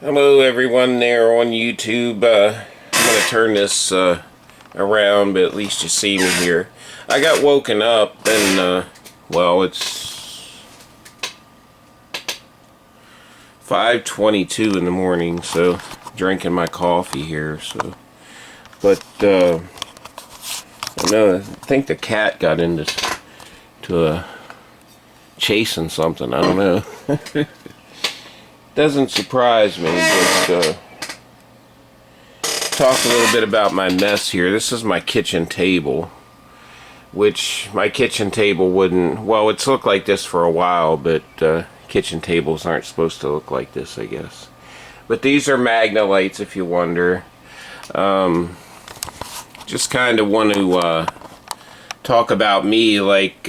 Hello everyone there on YouTube. I'm going to turn this around, but at least you see me here. I got woken up and, well, it's 5:22 in the morning, so drinking my coffee here, so. But, I think the cat got into chasing something, I don't know. Doesn't surprise me. Just talk a little bit about my mess here. This is my kitchen table, which my kitchen table wouldn't, well, it's looked like this for a while, but kitchen tables aren't supposed to look like this, I guess. But these are Magnolites, if you wonder. Just kind of want to talk about me, like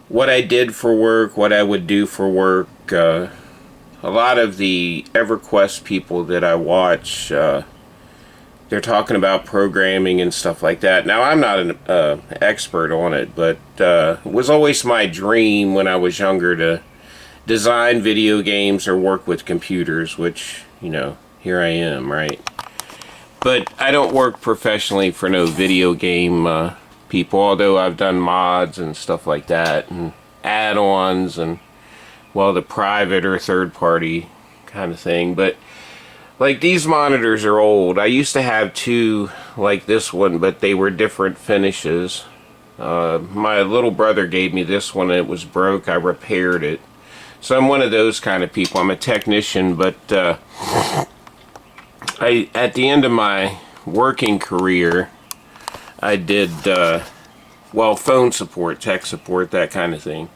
what I did for work, what I would do for work. A lot of the EverQuest people that I watch, they're talking about programming and stuff like that. Now, I'm not an expert on it, but it was always my dream when I was younger to design video games or work with computers, which, you know, here I am, right? But I don't work professionally for no video game people, although I've done mods and stuff like that, and add-ons, and, well, the private or third-party kind of thing. But, like, these monitors are old. I used to have two like this one, but they were different finishes. My little brother gave me this one, and it was broke. I repaired it. So I'm one of those kind of people. I'm a technician, but at the end of my working career, I did, well, phone support, tech support, that kind of thing.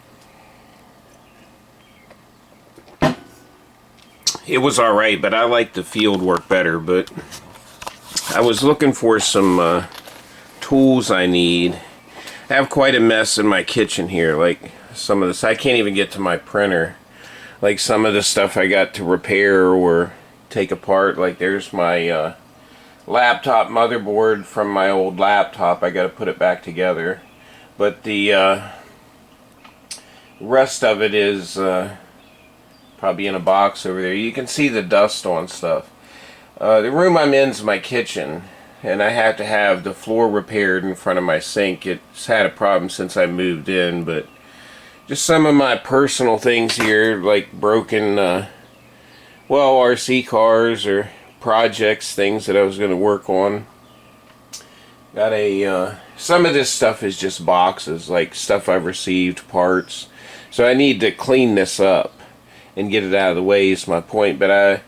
It was alright, but I liked the field work better. But I was looking for some tools I need. I have quite a mess in my kitchen here. Like, some of this, I can't even get to my printer. Like, some of the stuff I got to repair or take apart. Like, there's my laptop motherboard from my old laptop. I got to put it back together, but the rest of it is probably in a box over there. You can see the dust on stuff. The room I'm in is my kitchen, and I have to have the floor repaired in front of my sink. It's had a problem since I moved in, but just some of my personal things here, like broken well, RC cars or projects, things that I was going to work on. Got a some of this stuff is just boxes, like stuff I've received, parts. So I need to clean this up and get it out of the way is my point. But I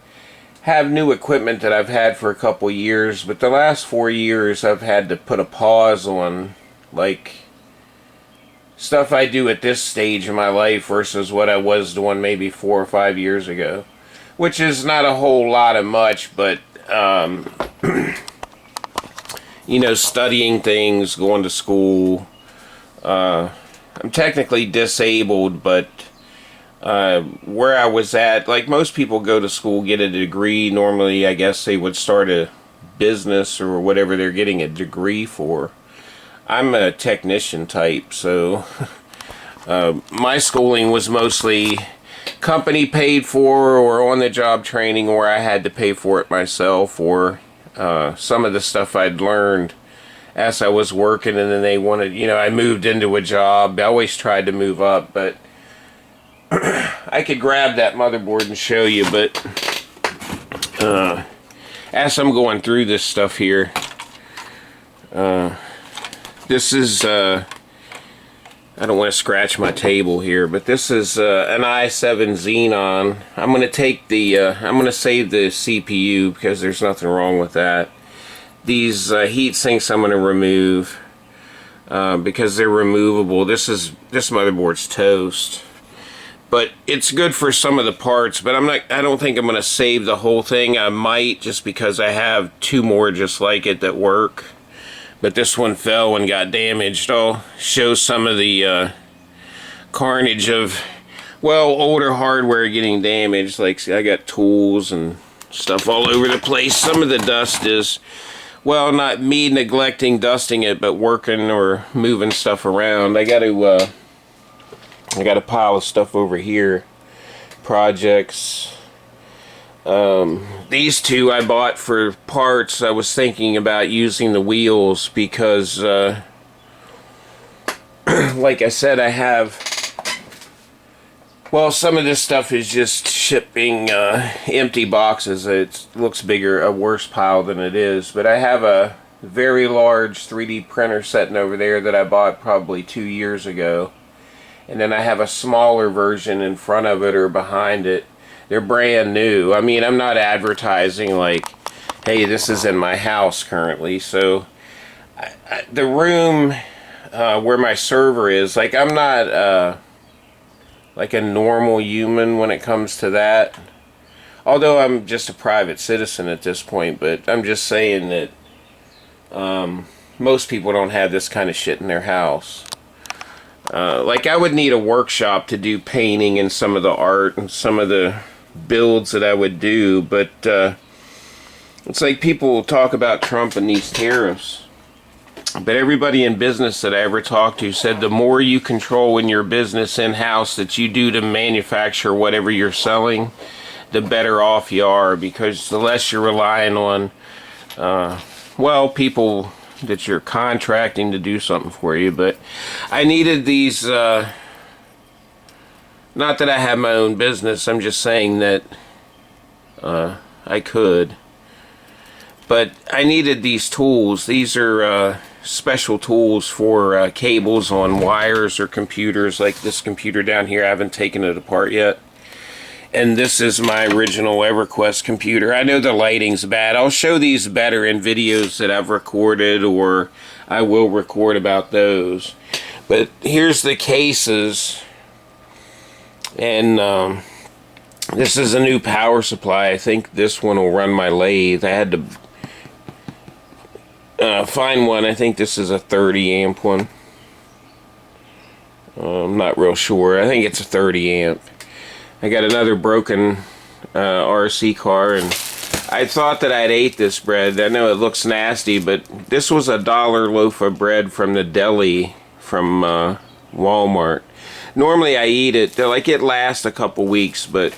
have new equipment that I've had for a couple years, but the last 4 years I've had to put a pause on, like, stuff I do at this stage in my life versus what I was doing maybe 4 or 5 years ago. Which is not a whole lot of much, but, you know, studying things, going to school. I'm technically disabled, but where I was at, like most people go to school, get a degree. Normally, I guess they would start a business or whatever they're getting a degree for. I'm a technician type, so my schooling was mostly company paid for or on-the-job training, or I had to pay for it myself, or some of the stuff I'd learned as I was working, and then they wanted, you know, I moved into a job. I always tried to move up, but I could grab that motherboard and show you, but as I'm going through this stuff here, this is I don't want to scratch my table here, but this is an i7 Xenon. I'm going to take the, I'm going to save the CPU because there's nothing wrong with that. These heat sinks I'm going to remove because they're removable. This motherboard's toast, but it's good for some of the parts. But I don't think I'm going to save the whole thing. I might, just because I have two more just like it that work. But this one fell and got damaged. I'll show some of the carnage of, well, older hardware getting damaged. Like, I got tools and stuff all over the place. Some of the dust is, well, not me neglecting dusting it, but working or moving stuff around. I got a pile of stuff over here projects. These two I bought for parts. I was thinking about using the wheels because, like I said, I have... Well, some of this stuff is just shipping empty boxes. It looks bigger, a worse pile than it is. But I have a very large 3D printer sitting over there that I bought probably 2 years ago. And then I have a smaller version in front of it or behind it. They're brand new. I mean, I'm not advertising like, hey, this is in my house currently. So the room where my server is, like, I'm not... like a normal human when it comes to that. Although I'm just a private citizen at this point, but I'm just saying that most people don't have this kind of shit in their house. Like, I would need a workshop to do painting and some of the art and some of the builds that I would do, but it's like people talk about Trump and these tariffs. But everybody in business that I ever talked to said the more you control in your business in-house that you do to manufacture whatever you're selling, the better off you are, because the less you're relying on, well, people that you're contracting to do something for you. But I needed these, not that I have my own business, I'm just saying that I could. But I needed these tools. These are special tools for cables on wires or computers, like this computer down here. I haven't taken it apart yet. And this is my original EverQuest computer. I know the lighting's bad. I'll show these better in videos that I've recorded, or I will record about those. But here's the cases. And this is a new power supply. I think this one will run my lathe. I had to find one. I think this is a 30 amp one. I'm not real sure. I think it's a 30 amp. I got another broken RC car, and I thought that I'd ate this bread. I know it looks nasty, but this was $1 loaf of bread from the deli from Walmart. Normally I eat it. Like, it lasts a couple weeks, but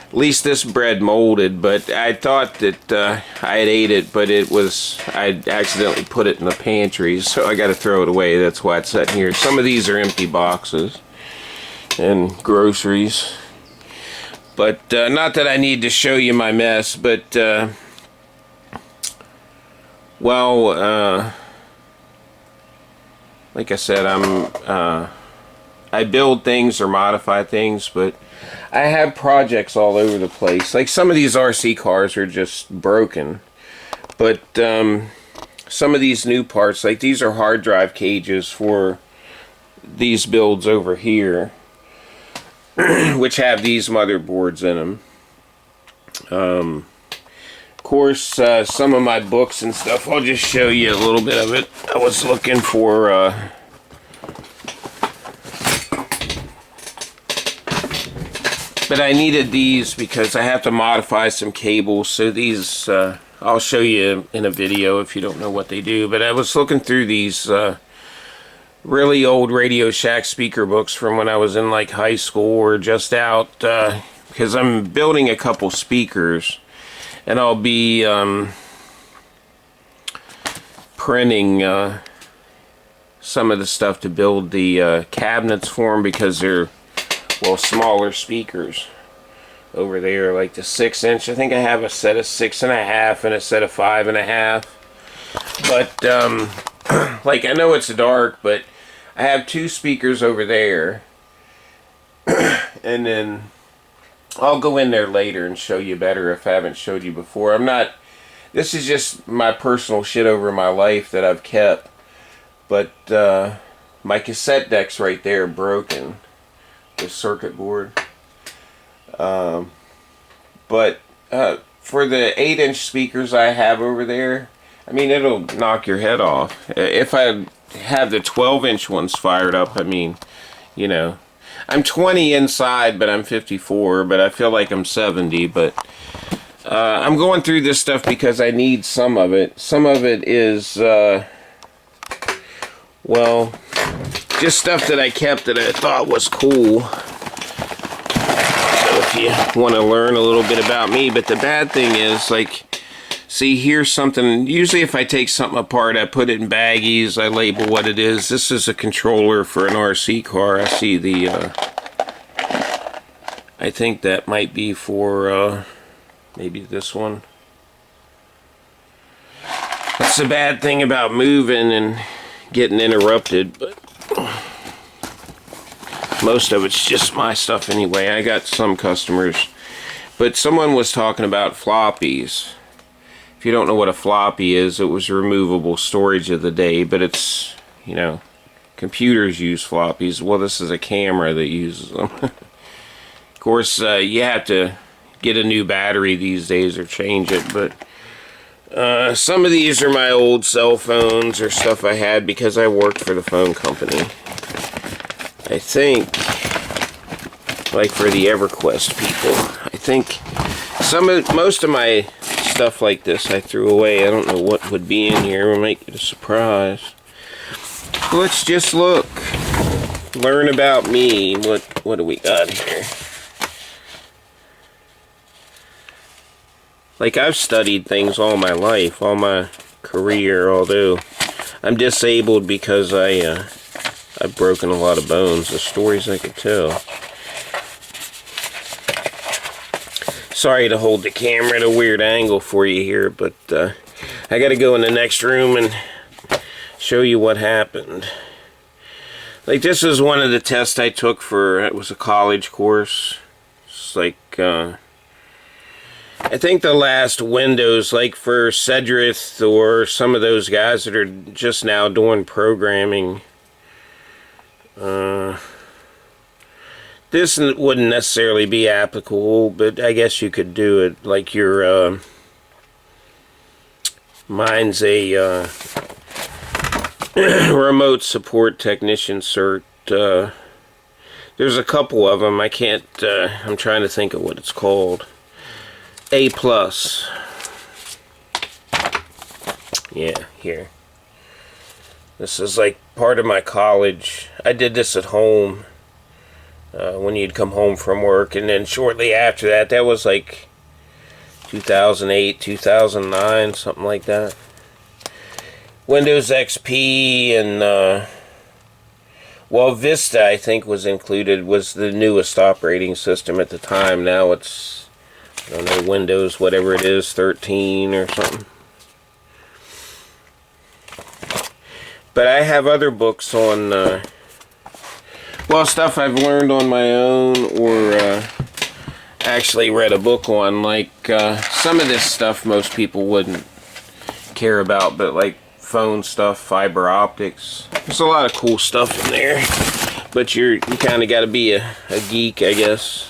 at least this bread molded. But I thought that I had ate it, but it was, I accidentally put it in the pantry, so I got to throw it away. That's why it's sitting here. Some of these are empty boxes and groceries. But not that I need to show you my mess, but well, like I said, I build things or modify things, but I have projects all over the place. Like, some of these RC cars are just broken, but some of these new parts, like these are hard drive cages for these builds over here, which have these motherboards in them. Of course, some of my books and stuff, I'll just show you a little bit of it. I was looking for but I needed these because I have to modify some cables. So these, I'll show you in a video if you don't know what they do. But I was looking through these really old Radio Shack speaker books from when I was in like high school or just out, because I'm building a couple speakers, and I'll be printing some of the stuff to build the cabinets for them, because they're, well, smaller speakers over there, like the 6-inch. I think I have a set of 6.5 and a set of 5.5. But like, I know it's dark, but I have 2 speakers over there, and then I'll go in there later and show you better if I haven't showed you before. I'm not, this is just my personal shit over my life that I've kept, but my cassette deck's right there broken, the circuit board, but for the 8-inch speakers I have over there, I mean, it'll knock your head off. If I have the 12-inch ones fired up, I mean, you know, I'm 20 inside, but I'm 54, but I feel like I'm 70, but I'm going through this stuff because I need some of it. Some of it is, well, just stuff that I kept that I thought was cool. So if you want to learn a little bit about me. But the bad thing is, like, see, here's something. Usually if I take something apart, I put it in baggies. I label what it is. This is a controller for an RC car. I see the, I think that might be for, maybe this one. That's the bad thing about moving and getting interrupted, but most of it's just my stuff anyway. I got some customers. But someone was talking about floppies. If you don't know what a floppy is, it was removable storage of the day, but it's, you know, computers use floppies. Well, this is a camera that uses them. Of course, you have to get a new battery these days or change it, but some of these are my old cell phones or stuff I had because I worked for the phone company. I think, like for the EverQuest people, I think most of my stuff like this I threw away. I don't know what would be in here. We'll make it a surprise. Let's just look. Learn about me. What do we got here? Like, I've studied things all my life, all my career, although I'm disabled because I've broken a lot of bones. The stories I could tell. Sorry to hold the camera at a weird angle for you here, but I gotta go in the next room and show you what happened. Like, this is one of the tests I took for, it was a college course. It's like, I think the last Windows, like for Cedrith or some of those guys that are just now doing programming. This wouldn't necessarily be applicable, but I guess you could do it. Like your, mine's a remote support technician cert. There's a couple of them. I can't, I'm trying to think of what it's called. A+. Yeah, here. This is like part of my college. I did this at home when you'd come home from work, and then shortly after that, that was like 2008, 2009, something like that. Windows XP and well, Vista, I think, was included, was the newest operating system at the time. Now it's, I don't know, Windows, whatever it is, 13 or something. But I have other books on, well, stuff I've learned on my own or actually read a book on. Like, some of this stuff most people wouldn't care about, but like phone stuff, fiber optics. There's a lot of cool stuff in there. But you kind of got to be a geek, I guess.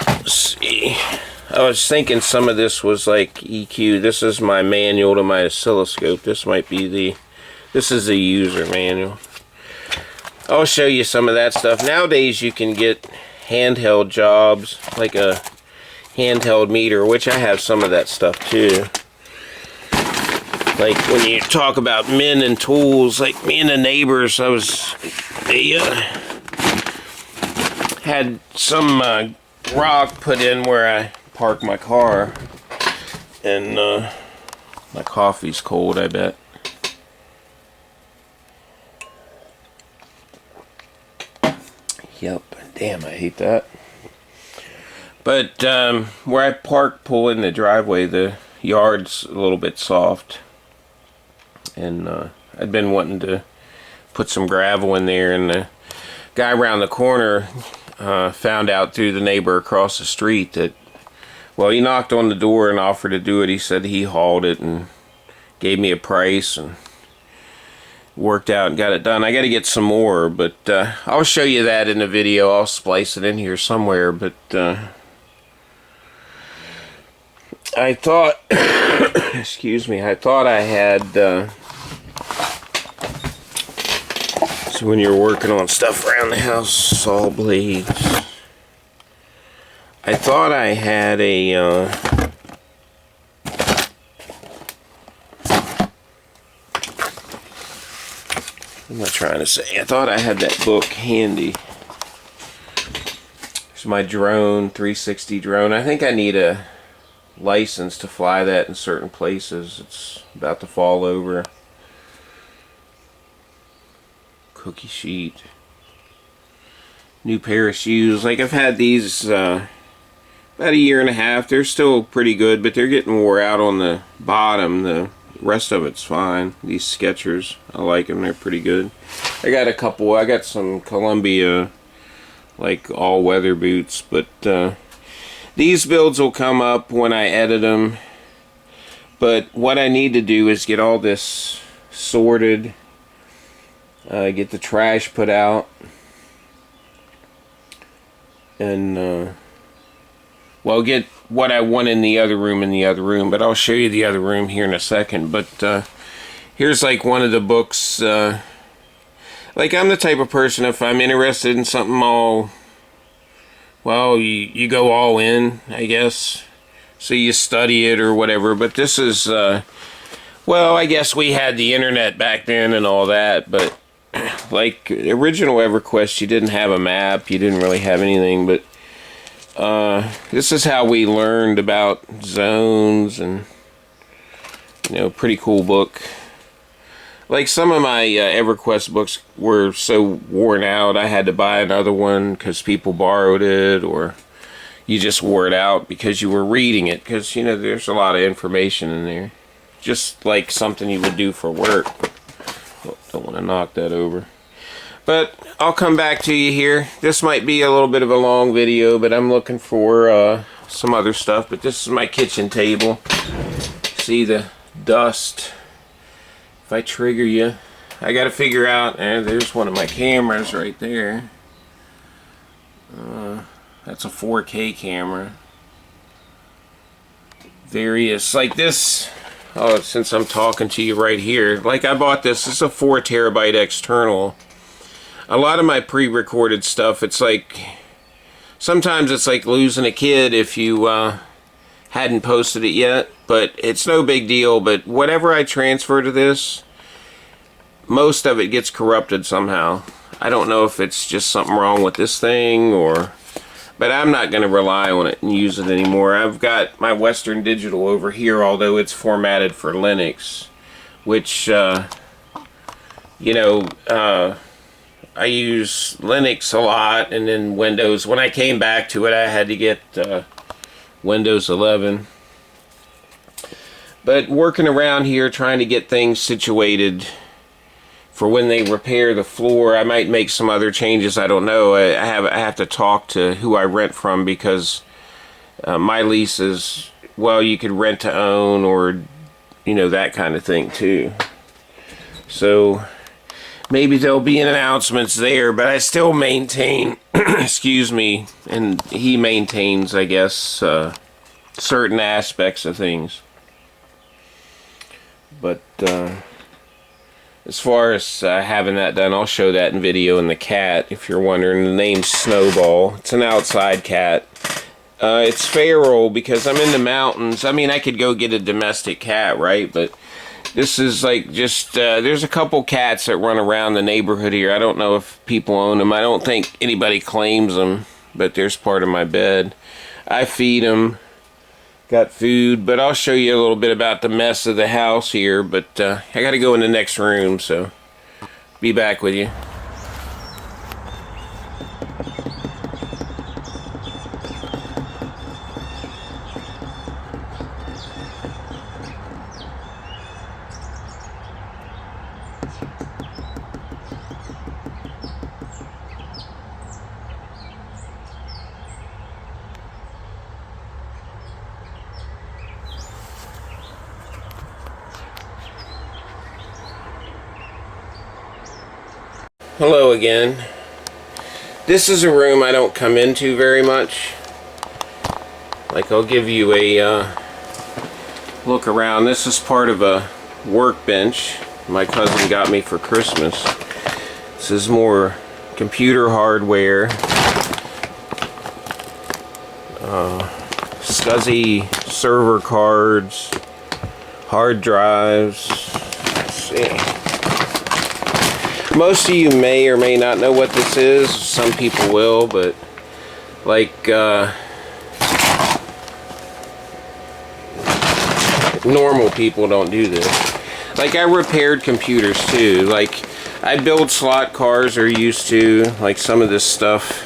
Let's see. I was thinking some of this was like EQ. This is my manual to my oscilloscope. This might be the... This is the user manual. I'll show you some of that stuff. Nowadays you can get handheld jobs, like a handheld meter, which I have some of that stuff too. Like when you talk about men and tools, like me and the neighbors, they had some rock put in where I park my car, and my coffee's cold, I bet. Yep, damn, I hate that. But where I pull in the driveway, the yard's a little bit soft, and I'd been wanting to put some gravel in there, and the guy around the corner found out through the neighbor across the street that, well, he knocked on the door and offered to do it. He said he hauled it and gave me a price and worked out and got it done. I got to get some more, but I'll show you that in the video. I'll splice it in here somewhere, but I thought, excuse me, I thought I had, so when you're working on stuff around the house, saw blades, I thought I had a, what am I trying to say? I thought I had that book handy. It's my drone, 360 drone. I think I need a license to fly that in certain places. It's about to fall over. Cookie sheet. New pair of shoes. Like, I've had these about a year and a half. They're still pretty good, but they're getting wore out on the bottom. The rest of it's fine. These Skechers, I like them. They're pretty good. I got a couple. I got some Columbia, like, all-weather boots, but these builds will come up when I edit them. But what I need to do is get all this sorted, get the trash put out, and well, get what I want in the other room, but I'll show you the other room here in a second. But here's like one of the books. Like, I'm the type of person, if I'm interested in something, well, you go all in, I guess. So you study it or whatever. But this is, well, I guess we had the internet back then and all that. But like original EverQuest, you didn't have a map. You didn't really have anything. But this is how we learned about zones, and, you know, pretty cool book. Like, some of my EverQuest books were so worn out, I had to buy another one because people borrowed it, or you just wore it out because you were reading it, because, you know, there's a lot of information in there. Just like something you would do for work. Oh, don't want to knock that over. But I'll come back to you here. This might be a little bit of a long video, but I'm looking for some other stuff. But this is my kitchen table. See the dust? If I trigger you, I got to figure out, and there's one of my cameras right there. That's a 4K camera. Various, like this, oh, since I'm talking to you right here, like I bought this is a 4 terabyte external. A lot of my pre-recorded stuff, it's like, sometimes it's like losing a kid if you hadn't posted it yet, but it's no big deal. But whatever I transfer to this, most of it gets corrupted somehow. I don't know if it's just something wrong with this thing, or, but I'm not going to rely on it and use it anymore. I've got my Western Digital over here, although it's formatted for Linux, which, you know, I use Linux a lot, and then Windows. When I came back to it, I had to get Windows 11. But working around here, trying to get things situated for when they repair the floor. I might make some other changes, I don't know. I have to talk to who I rent from, because my lease is, well, you could rent to own, or, you know, that kind of thing too. So maybe there'll be announcements there, but I still maintain, excuse me, and he maintains, I guess, certain aspects of things. But as far as having that done, I'll show that in video. And the cat, if you're wondering, the name's Snowball. It's an outside cat. It's feral because I'm in the mountains. I mean, I could go get a domestic cat, right? But this is like just, there's a couple cats that run around the neighborhood here. I don't know if people own them. I don't think anybody claims them, but there's part of my bed. I feed them. Got food, but I'll show you a little bit about the mess of the house here. But I got to go in the next room, so be back with you. Hello again. This is a room I don't come into very much. Like, I'll give you a look around. This is part of a workbench my cousin got me for Christmas. This is more computer hardware. SCSI server cards, hard drives. Let's see. Most of you may or may not know what this is. Some people will, but like normal people don't do this. Like, I repaired computers too. Like, I build slot cars, or used to, like some of this stuff.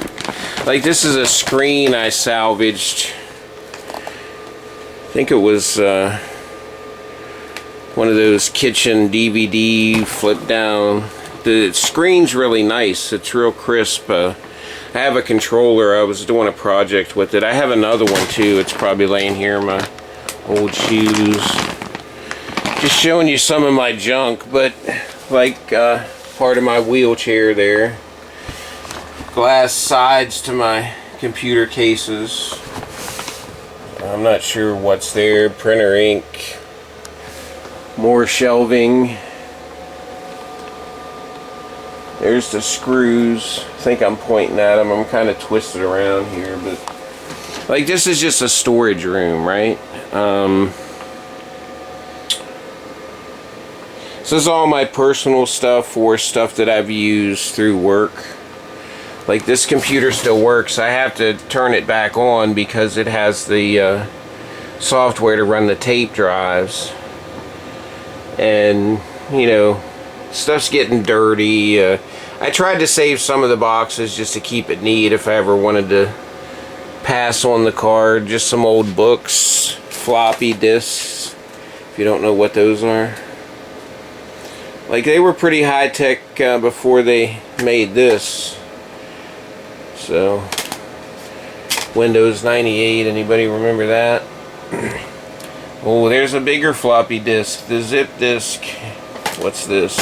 Like, this is a screen I salvaged. I think it was one of those kitchen DVD flip down. The screen's really nice. It's real crisp. I have a controller. I was doing a project with it. I have another one too. It's probably laying here in my old shoes. Just showing you some of my junk, but like part of my wheelchair there. Glass sides to my computer cases. I'm not sure what's there. Printer ink. More shelving. There's the screws. I think I'm pointing at them. I'm kind of twisted around here, but like, this is just a storage room, right? So this is all my personal stuff, or stuff that I've used through work. Like, this computer still works. I have to turn it back on because it has the software to run the tape drives. And, you know, stuff's getting dirty. I tried to save some of the boxes just to keep it neat if I ever wanted to pass on the card. Just some old books, floppy disks, if you don't know what those are. Like, they were pretty high-tech before they made this. So, Windows 98, anybody remember that? Oh, there's a bigger floppy disk, the zip disk. What's this?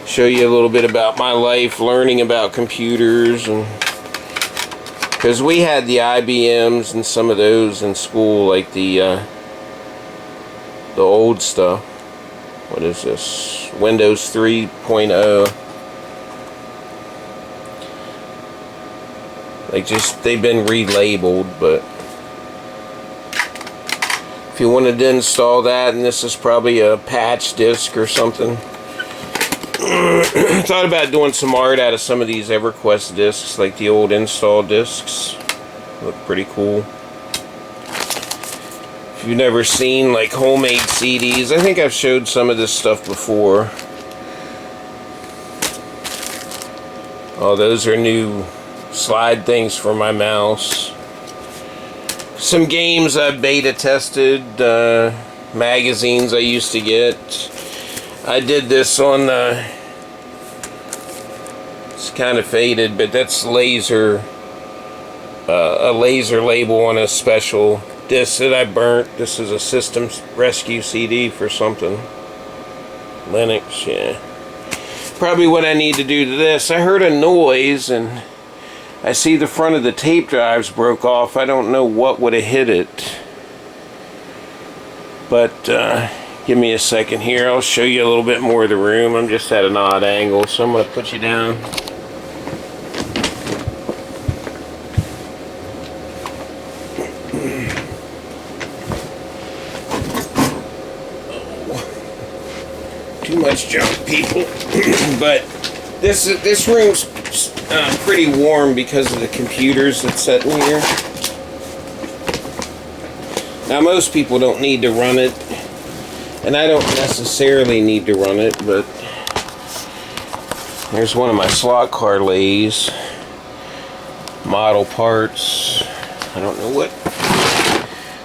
Show you a little bit about my life, learning about computers, and because we had the IBMs and some of those in school, like the old stuff. What is this? Windows 3.0. Like, just, they've been relabeled, but if you wanted to install that, and this is probably a patch disk or something. I thought about doing some art out of some of these EverQuest discs, like the old install discs. Look pretty cool. If you've never seen like homemade CDs, I think I've showed some of this stuff before. Oh, those are new slide things for my mouse. Some games I beta tested, magazines I used to get. I did this on it's kind of faded, but that's laser, a laser label on a special disc that I burnt. This is a System Rescue CD for something. Linux, yeah. Probably what I need to do to this. I heard a noise and I see the front of the tape drives broke off. I don't know what would have hit it. But give me a second here. I'll show you a little bit more of the room. I'm just at an odd angle, so I'm going to put you down. Too much junk, people. But this room's pretty warm because of the computers that's sitting here. Now, most people don't need to run it, and I don't necessarily need to run it, but there's one of my slot car lathes. Model parts. I don't know what.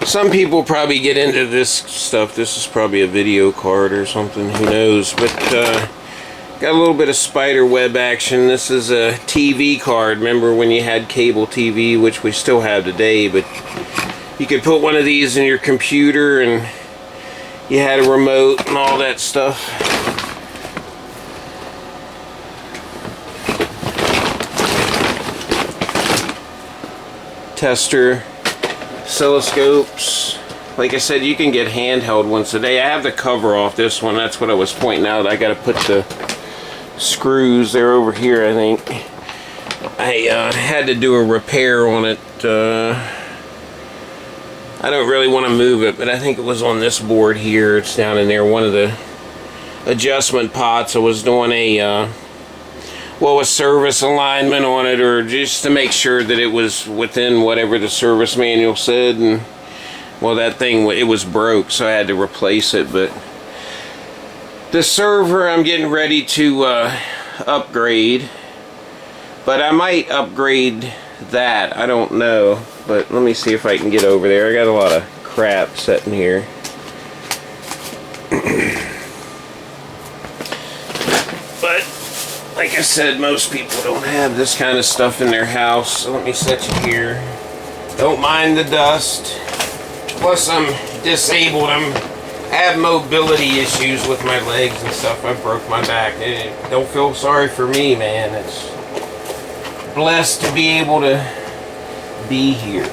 Some people probably get into this stuff. This is probably a video card or something. Who knows? But got a little bit of spider web action. This is a TV card. Remember when you had cable TV, which we still have today, but you could put one of these in your computer and you had a remote and all that stuff. Tester, oscilloscopes. Like I said, you can get handheld ones today. I have the cover off this one. That's what I was pointing out. I got to put the screws. They're over here, I think. I had to do a repair on it. I don't really want to move it, but I think it was on this board here. It's down in there, one of the adjustment pots. I was doing a well, a service alignment on it, or just to make sure that it was within whatever the service manual said. And well, that thing, it was broke, so I had to replace it. But the server I'm getting ready to upgrade, but I might upgrade that, I don't know. But let me see if I can get over there. I got a lot of crap sitting here. But like I said, most people don't have this kind of stuff in their house, so let me set you here. Don't mind the dust. Plus I'm disabled. I have mobility issues with my legs and stuff. I broke my back. Don't feel sorry for me, man. It's blessed to be able to be here.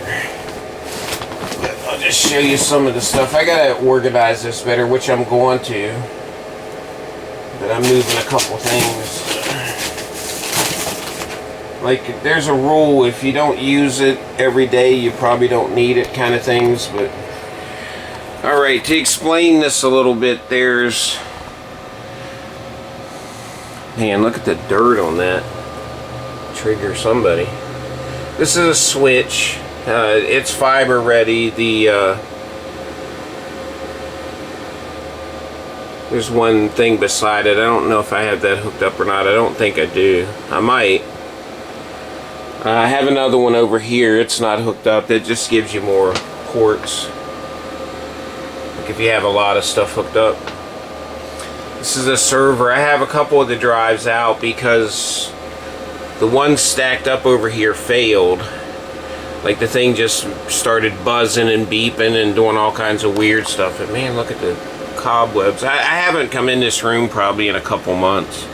But I'll just show you some of the stuff. I gotta organize this better, which I'm going to. But I'm moving a couple things. Like, there's a rule, if you don't use it every day, you probably don't need it, kind of things. But alright, to explain this a little bit, there's, man, look at the dirt on that. Trigger somebody. This is a switch. It's fiber ready. There's one thing beside it. I don't know if I have that hooked up or not. I don't think I do. I might. I have another one over here. It's not hooked up. It just gives you more ports. Like if you have a lot of stuff hooked up. This is a server. I have a couple of the drives out because the one stacked up over here failed. Like the thing just started buzzing and beeping and doing all kinds of weird stuff. And man, look at the cobwebs. I haven't come in this room probably in a couple months.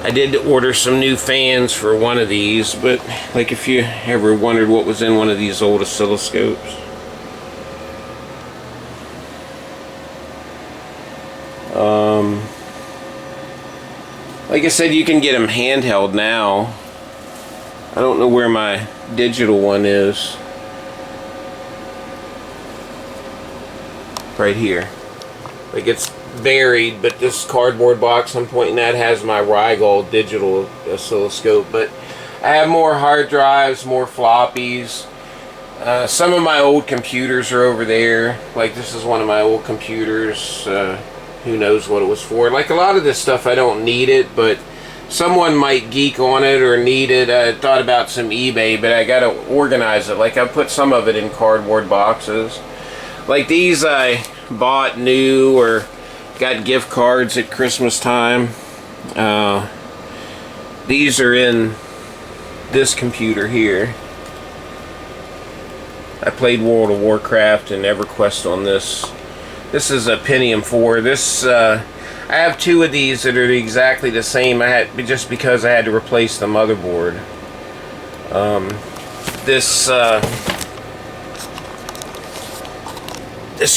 I did order some new fans for one of these, but like if you ever wondered what was in one of these old oscilloscopes. Like I said, you can get them handheld now. I don't know where my digital one is. Right here. Like it's buried, but this cardboard box I'm pointing at has my Rigol digital oscilloscope. But I have more hard drives, more floppies. Some of my old computers are over there. Like this is one of my old computers. Who knows what it was for. Like a lot of this stuff I don't need it, but someone might geek on it or need it. I thought about some eBay, but I gotta organize it. Like I put some of it in cardboard boxes. Like these I bought new or got gift cards at Christmas time. These are in this computer here. I played World of Warcraft and EverQuest on this. This is a Pentium 4. This I have two of these that are exactly the same. I had just because I had to replace the motherboard. This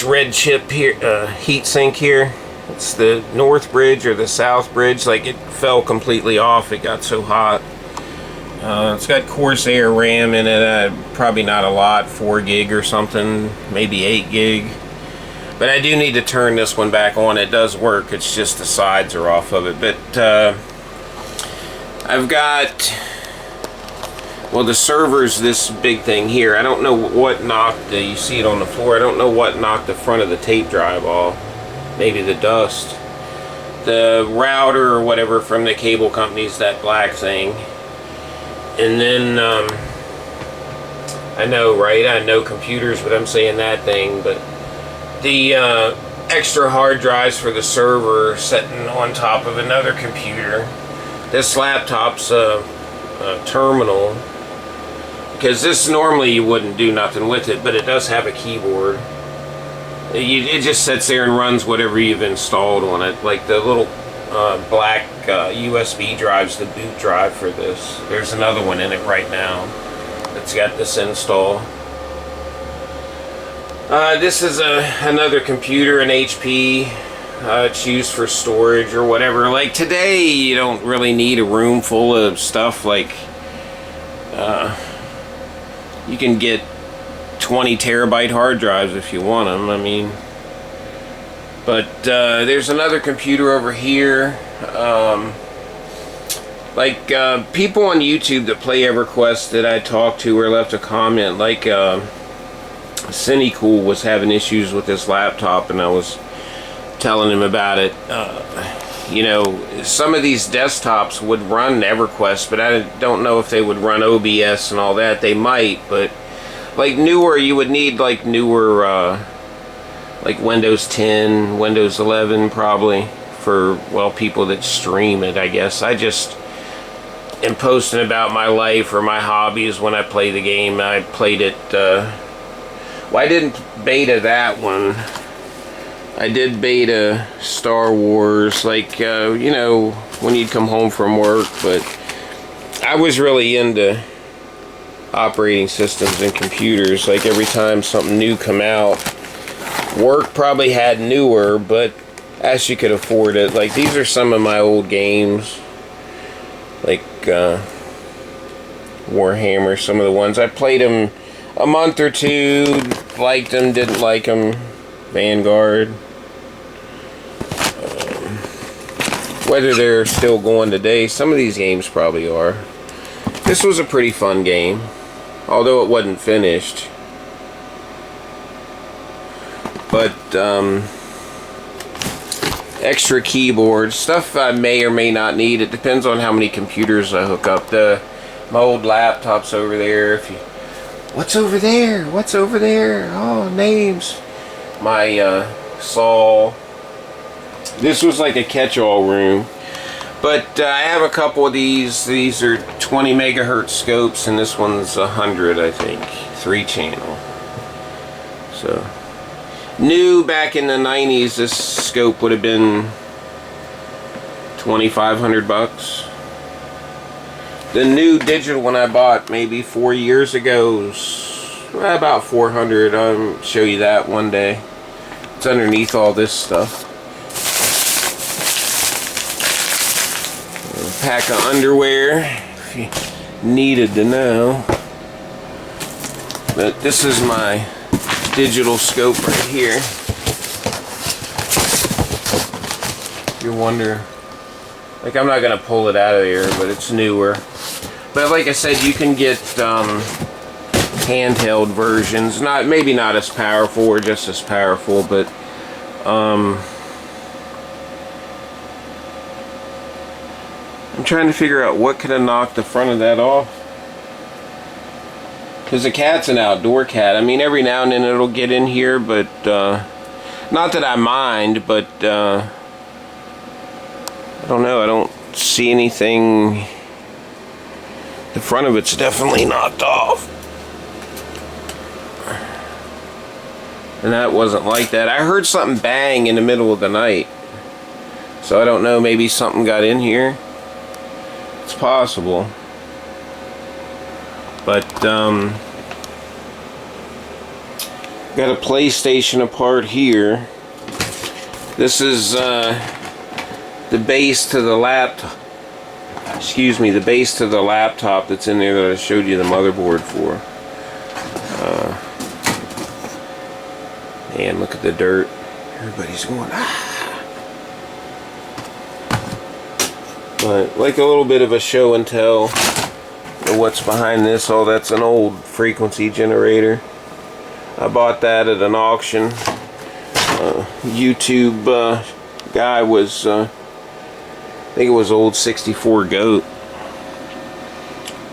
red chip here, heatsink here. It's the North Bridge or the South Bridge. Like it fell completely off. It got so hot. It's got Corsair RAM in it. Probably not a lot, 4 gig or something, maybe 8 gig. But I do need to turn this one back on. It does work. It's just the sides are off of it. But I've got, well, the server's this big thing here. I don't know what knocked, you see it on the floor. I don't know what knocked the front of the tape drive off. Maybe the dust. The router or whatever from the cable company's that black thing. And then, I know, right? I know computers, but I'm saying that thing. But the extra hard drives for the server sitting on top of another computer. This laptop's a terminal, because this normally you wouldn't do nothing with it, but it does have a keyboard. It just sits there and runs whatever you've installed on it, like the little black USB drive's the boot drive for this. There's another one in it right now that's got this install. This is another computer, an HP. It's used for storage or whatever. Like today, you don't really need a room full of stuff. Like you can get 20 terabyte hard drives if you want them. I mean, but there's another computer over here. Like, people on YouTube that play EverQuest that I talked to or left a comment, like, Cinecool was having issues with his laptop, and I was telling him about it. You know, some of these desktops would run EverQuest, but I don't know if they would run OBS and all that. They might, but like newer, you would need like newer, like Windows 10, Windows 11 probably, for, well, people that stream it, I guess. I just am posting about my life or my hobbies when I play the game. I played it, well, I didn't beta that one. I did beta Star Wars, like, you know, when you'd come home from work, but I was really into operating systems and computers. Like, every time something new come out, work probably had newer, but as you could afford it. Like, these are some of my old games, like Warhammer, some of the ones. I played them a month or two, liked them, didn't like them. Vanguard. Whether they're still going today, some of these games probably are. This was a pretty fun game, although it wasn't finished. But extra keyboard stuff I may or may not need. It depends on how many computers I hook up. My old laptop's over there. What's over there? What's over there? Oh, names. My saw. This was like a catch-all room. But I have a couple of these. These are 20 megahertz scopes, and this one's 100, I think. 3-channel. So, new back in the 90s, this scope would have been $2,500. The new digital one I bought maybe 4 years ago was about 400. I'll show you that one day. It's underneath all this stuff. A pack of underwear, if you needed to know. But this is my digital scope right here. If you wonder, like, I'm not gonna pull it out of there, but it's newer. But like I said, you can get handheld versions, maybe not as powerful or just as powerful, but I'm trying to figure out what could have knocked the front of that off. Because the cat's an outdoor cat. I mean, every now and then it'll get in here, but not that I mind, but I don't know, I don't see anything. The front of it's definitely knocked off. And that wasn't like that. I heard something bang in the middle of the night. So I don't know, maybe something got in here. It's possible. But, got a PlayStation apart here. This is, the base to the laptop. Excuse me, the base to the laptop that's in there that I showed you the motherboard for. Man, look at the dirt. Everybody's going, ah. But like a little bit of a show and tell of what's behind this. Oh, that's an old frequency generator. I bought that at an auction. YouTube guy was, I think it was old 64 Goat,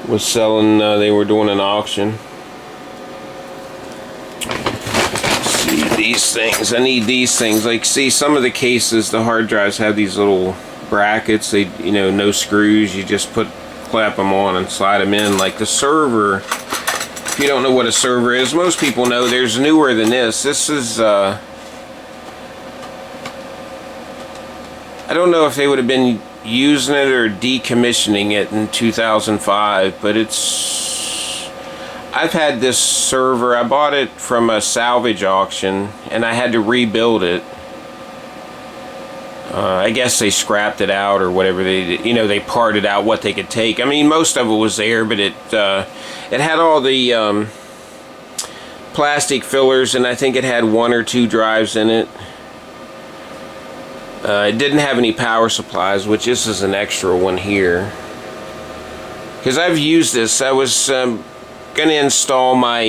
was selling, they were doing an auction. See these things, I need these things. Like, see, some of the cases, the hard drives have these little brackets. They, you know, no screws. You just clap them on and slide them in. Like the server, if you don't know what a server is, most people know. There's newer than this. This is, I don't know if they would have been using it or decommissioning it in 2005, but I've had this server. I bought it from a salvage auction and I had to rebuild it. I guess they scrapped it out or whatever. They parted out what they could take. I mean, most of it was there, but it had all the plastic fillers, and I think it had 1 or 2 drives in it. It didn't have any power supplies, which this is an extra one here. because I've used this. I was going to install my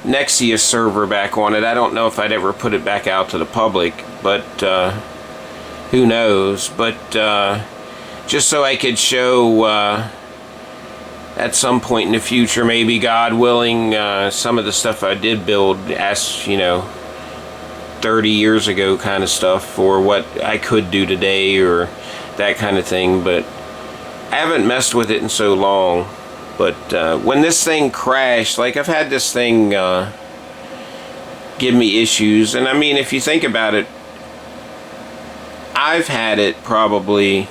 Nexia server back on it. I don't know if I'd ever put it back out to the public, but who knows. But just so I could show at some point in the future, maybe God willing, some of the stuff I did build as, you know, 30 years ago kind of stuff, or what I could do today, or that kind of thing. But I haven't messed with it in so long. But when this thing crashed, like, I've had this thing give me issues. And I mean, if you think about it, I've had it probably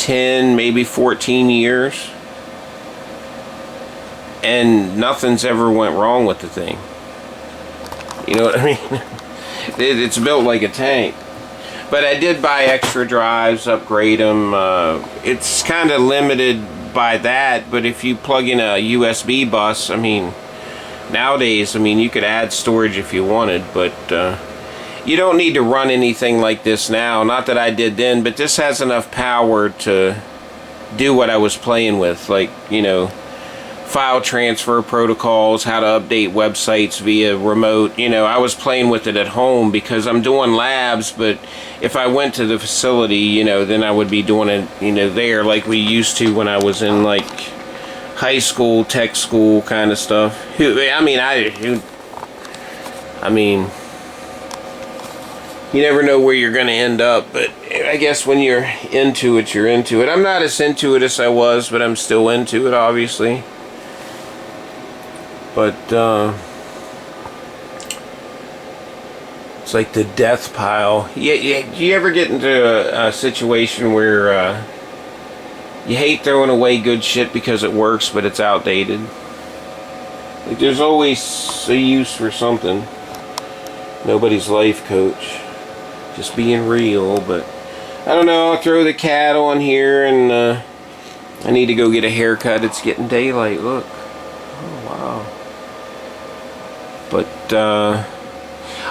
maybe 14 years, and nothing's ever went wrong with the thing. You know what I mean? It's built like a tank. But I did buy extra drives, upgrade them. It's kind of limited by that, but if you plug in a USB bus, I mean, nowadays, I mean, you could add storage if you wanted, but you don't need to run anything like this now. Not that I did then, but this has enough power to do what I was playing with, like, you know, file transfer protocols, how to update websites via remote. You know, I was playing with it at home because I'm doing labs, but if I went to the facility, you know, then I would be doing it, you know, there like we used to when I was in, like, high school, tech school kind of stuff. I mean, you never know where you're going to end up, but I guess when you're into it, you're into it. I'm not as into it as I was, but I'm still into it, obviously. But it's like the death pile. You ever get into a situation where you hate throwing away good shit because it works, but it's outdated? Like, there's always a use for something. Nobody's life coach. Just being real. But I don't know, I'll throw the cat on here, and I need to go get a haircut. It's getting daylight. Look. Oh, wow. But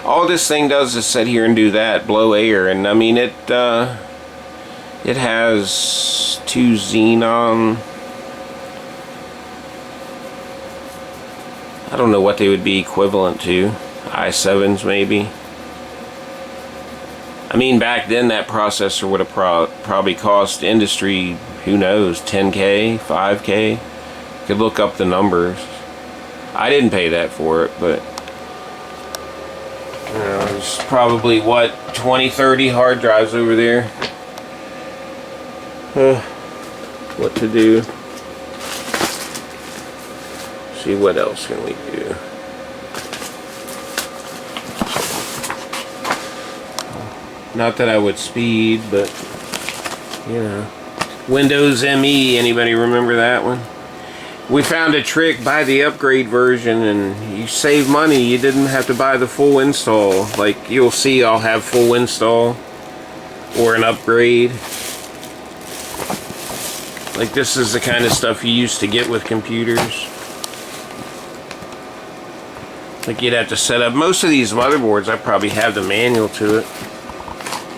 all this thing does is sit here and do that, blow air. And I mean, it has 2 xenon. I don't know what they would be equivalent to. i7s maybe. I mean, back then that processor would have probably cost industry, who knows, 10K, 5K. You could look up the numbers. I didn't pay that for it, but you know, there's probably, what, 20, 30 hard drives over there. What to do? See, what else can we do? Not that I would speed, but, you know. Windows ME, anybody remember that one? We found a trick, buy the upgrade version and you save money. You didn't have to buy the full install. Like, you'll see I'll have full install or an upgrade. Like, this is the kind of stuff you used to get with computers. Like, you'd have to set up. Most of these motherboards, I probably have the manual to it.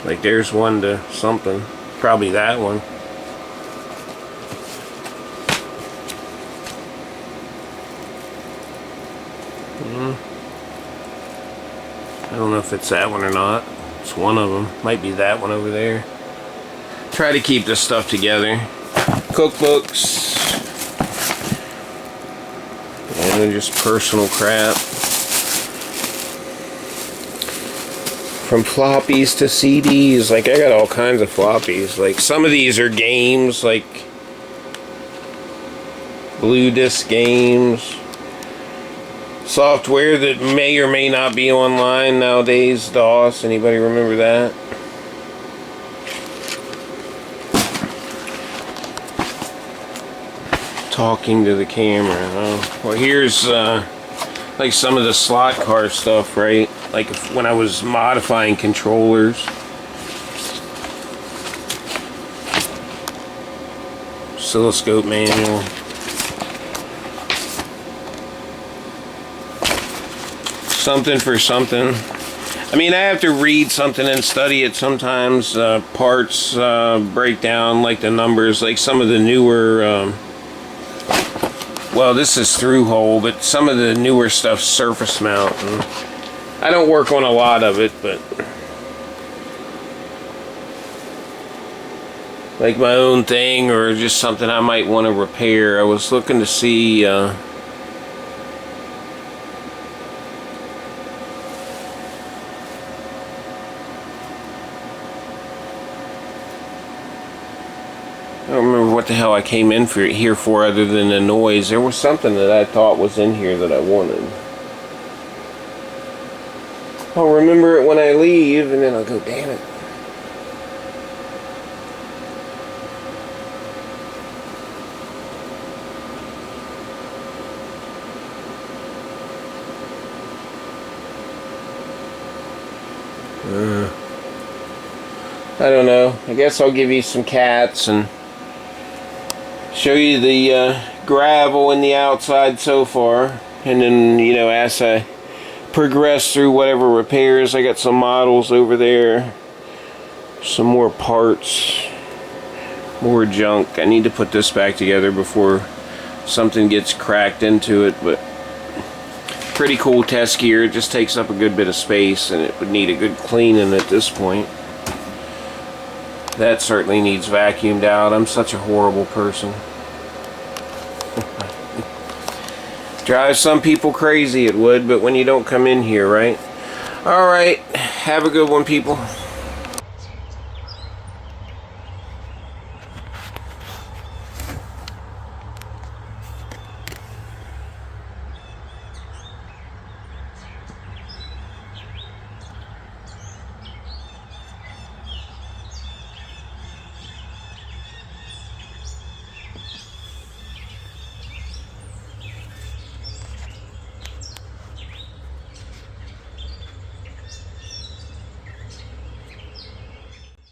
Like, there's one to something. Probably that one. I don't know if it's that one or not. It's one of them. Might be that one over there. Try to keep this stuff together. Cookbooks. And just personal crap. From floppies to CDs. Like, I got all kinds of floppies. Like, some of these are games, like Blue Disc games. Software that may or may not be online nowadays. DOS. Anybody remember that? Talking to the camera. Well, here's like some of the slot car stuff, right? Like when I was modifying controllers. Oscilloscope manual. something for something. I mean, I have to read something and study it sometimes. Parts break down, like the numbers, like some of the newer, well, this is through hole, but some of the newer stuff surface mount. And I don't work on a lot of it, but like my own thing or just something I might want to repair. I was looking to see I don't remember what the hell I came in here for other than the noise. There was something that I thought was in here that I wanted. I'll remember it when I leave, and then I'll go, damn it. I don't know. I guess I'll give you some cats and show you the gravel in the outside so far, and then, you know, as I progress through whatever repairs, I got some models over there, some more parts, more junk. I need to put this back together before something gets cracked into it, but pretty cool test gear. It just takes up a good bit of space, and it would need a good cleaning at this point. That certainly needs vacuumed out. I'm such a horrible person. Drives some people crazy, it would, but when you don't come in here, right? Alright, have a good one, people.